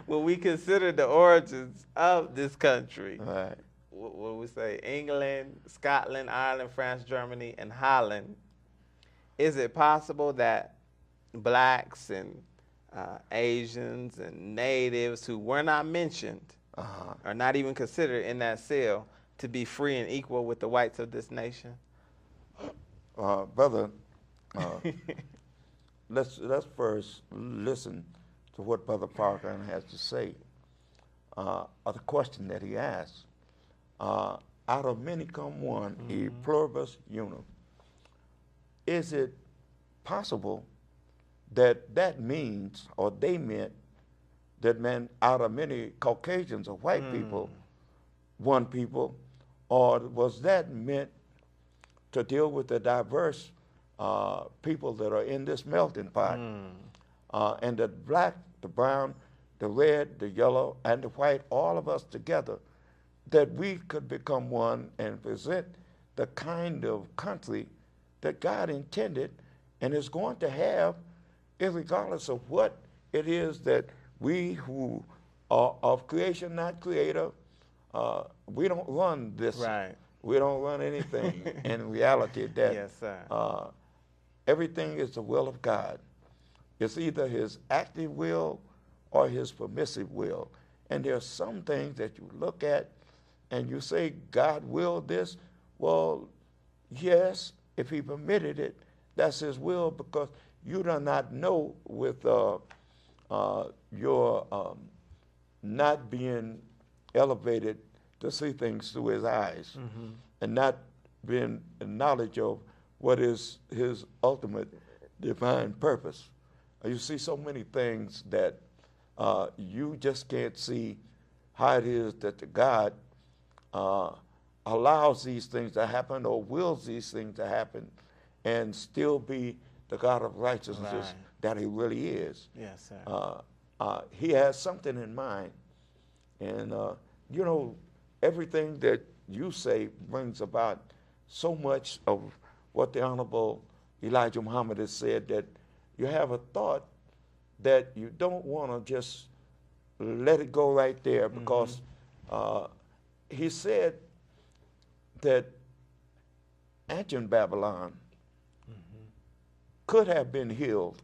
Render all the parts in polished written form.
when we consider the origins of this country, Right. what we say, England, Scotland, Ireland, France, Germany, and Holland, is it possible that blacks and Asians and natives who were not mentioned are not even considered in that cell to be free and equal with the whites of this nation? Brother, let's first listen to what Brother Farrakhan has to say, or the question that he asked. Out of many come one, e pluribus unum. Is it possible that that means, or they meant, that meant out of many Caucasians or white people, one people, or was that meant to deal with the diverse people that are in this melting pot? And the black, the brown, the red, the yellow, and the white, all of us together, that we could become one and present the kind of country that God intended and is going to have, irregardless of what it is that we who are of creation, not creator, we don't run this. Right. We don't run anything in reality. That Yes, sir. everything is the will of God. It's either his active will or his permissive will. And there are some things that you look at and you say, God willed this. Well, yes, if he permitted it, that's his will, because you do not know with your not being elevated to see things through his eyes, and not being in knowledge of what is his ultimate divine purpose. You see so many things that you just can't see how it is that the God allows these things to happen or wills these things to happen and still be the God of righteousness that he really is. Yes, sir. He has something in mind. And, you know, everything that you say brings about so much of what the Honorable Elijah Muhammad has said, that you have a thought that you don't want to just let it go right there, because he said that ancient Babylon could have been healed,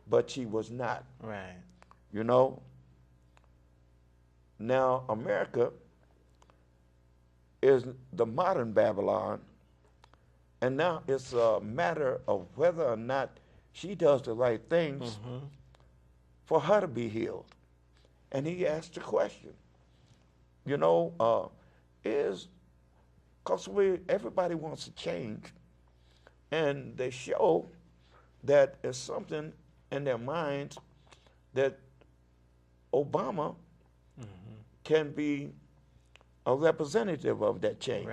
but she was not. Right. You know? Now, America is the modern Babylon, and now it's a matter of whether or not she does the right things for her to be healed. And he asked the question, you know, is, because everybody wants to change, and they show that there's something in their minds that Obama can be a representative of that change.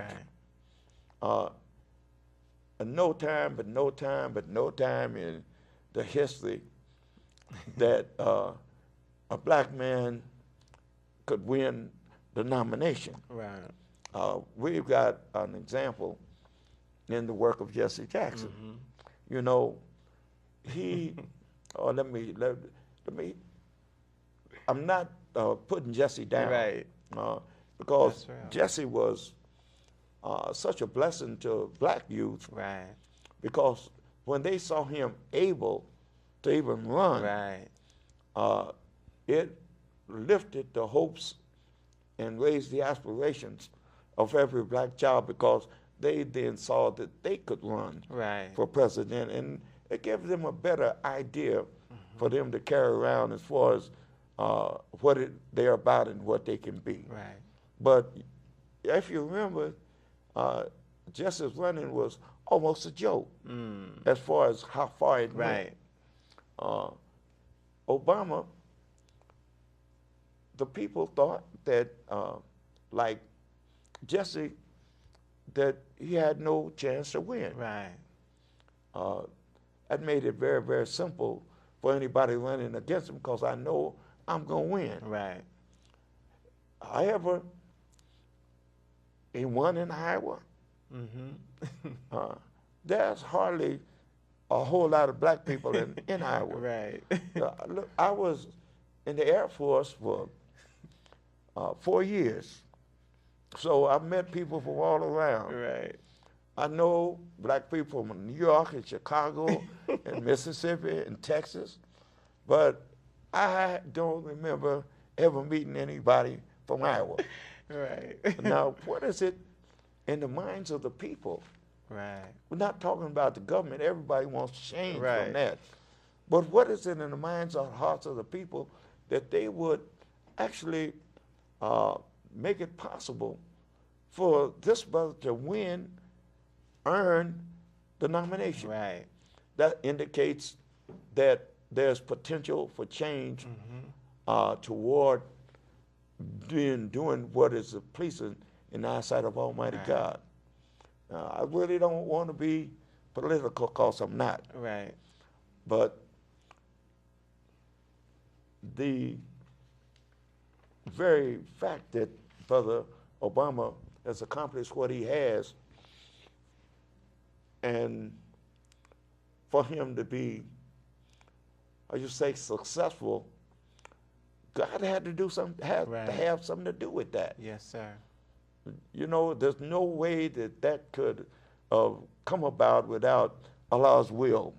Right. No time in the history that a black man could win the nomination. Right. We've got an example in the work of Jesse Jackson. You know, he, let me, I'm not putting Jesse down. Right. Because right. Jesse was such a blessing to black youth. Right. Because when they saw him able to even run, Right. It lifted the hopes and raised the aspirations of every black child, because they then saw that they could run Right. for president, and it gave them a better idea for them to carry around as far as what they're about and what they can be. Right. But if you remember, Jesse's running was almost a joke as far as how far it went. Right. Obama, the people thought that, like Jesse, that he had no chance to win. Right. That made it very, very simple for anybody running against him, because I know I'm going to win. Right. However, he won in Iowa. There's hardly a whole lot of black people in Iowa. Right. Look, I was in the Air Force for 4 years. So I've met people from all around. Right. I know black people from New York and Chicago and Mississippi and Texas, but I don't remember ever meeting anybody from Iowa. Right. Now, what is it in the minds of the people? Right. We're not talking about the government. Everybody wants change Right. from that. But what is it in the minds or hearts of the people that they would actually make it possible for this brother to win, earn the nomination? Right. That indicates that there's potential for change toward doing what is pleasing in the eyesight of Almighty Right. God. I really don't want to be political because I'm not. Right. But the very fact that Brother Obama has accomplished what he has, and for him to be, how you say, successful, God had to do something, had Right. to have something to do with that. Yes, sir. You know, there's no way that that could come about without Allah's will,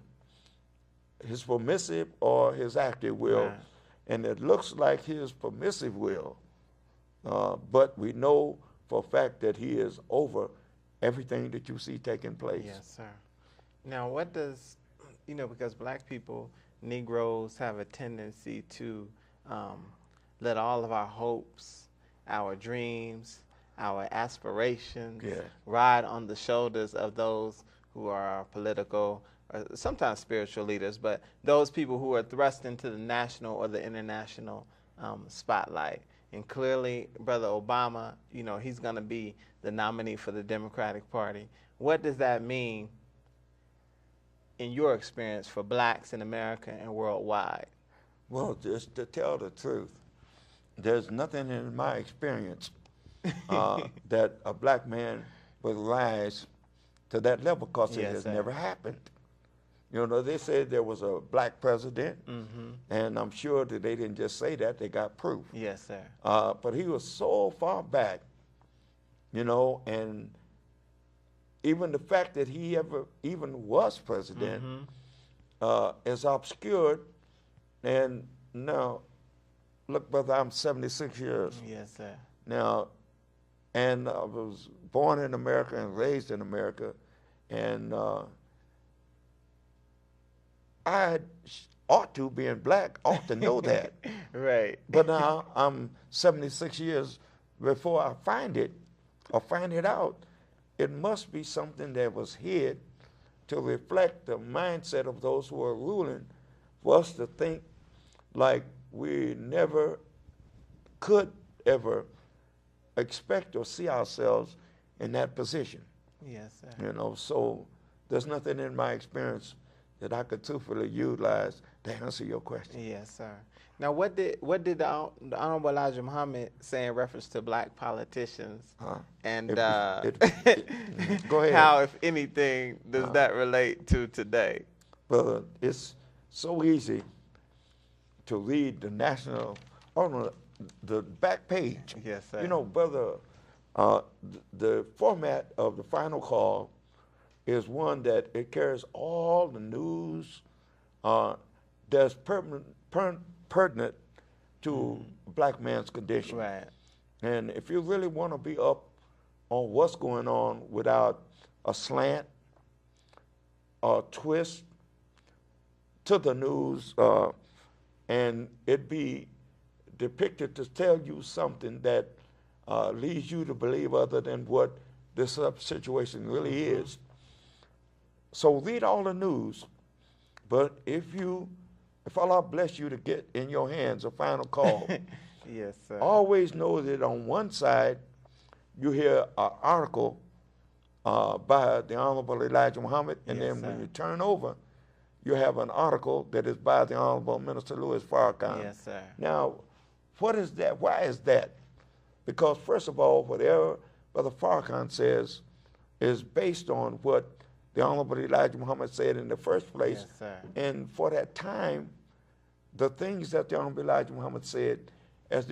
his permissive or his active will. Right. And it looks like his permissive will, but we know for a fact that he is over everything that you see taking place. Yes, sir. Now, what does, because black people, Negroes, have a tendency to let all of our hopes, our dreams, our aspirations Yeah. ride on the shoulders of those who are our political, or sometimes spiritual leaders, but those people who are thrust into the national or the international spotlight. And clearly, Brother Obama, he's going to be the nominee for the Democratic Party. What does that mean in your experience for blacks in America and worldwide? Well, just to tell the truth, there's nothing in my experience that a black man would rise to that level because it Yes, has sir. never happened. They said there was a black president, and I'm sure that they didn't just say that, they got proof. Yes, sir. But he was so far back, and even the fact that he ever even was president is obscured. And now, look, brother, I'm 76 years Yes, sir. now, and I was born in America and raised in America, and I ought to, being black, ought to know that. Right. But now I'm 76 years before I find it or find it out. It must be something that was hid to reflect the mindset of those who are ruling, for us to think like we never could ever expect or see ourselves in that position. Yes, sir. So there's nothing in my experience that I could truthfully utilize to answer your question. Yes, sir. Now, what did the Honorable Elijah Muhammad say in reference to black politicians? And Go ahead. how, if anything, does that relate to today? Brother, it's so easy to read the national, on the back page. Yes, sir. Brother, the format of the final call is one that it carries all the news that's pertinent to black man's condition. Right. And if you really want to be up on what's going on without a slant or twist to the news, and it be depicted to tell you something that leads you to believe other than what this situation really is. So read all the news, but if Allah bless you to get in your hands a final call, Yes, sir. always know that on one side you hear an article by the Honorable Elijah Muhammad, and Yes, then sir. when you turn over, you have an article that is by the Honorable Minister Louis Farrakhan. Yes, sir. Now, what is that? Why is that? Because first of all, whatever Brother Farrakhan says is based on what the Honorable Elijah Muhammad said in the first place. Yes, sir. And for that time, the things that the Honorable Elijah Muhammad said, as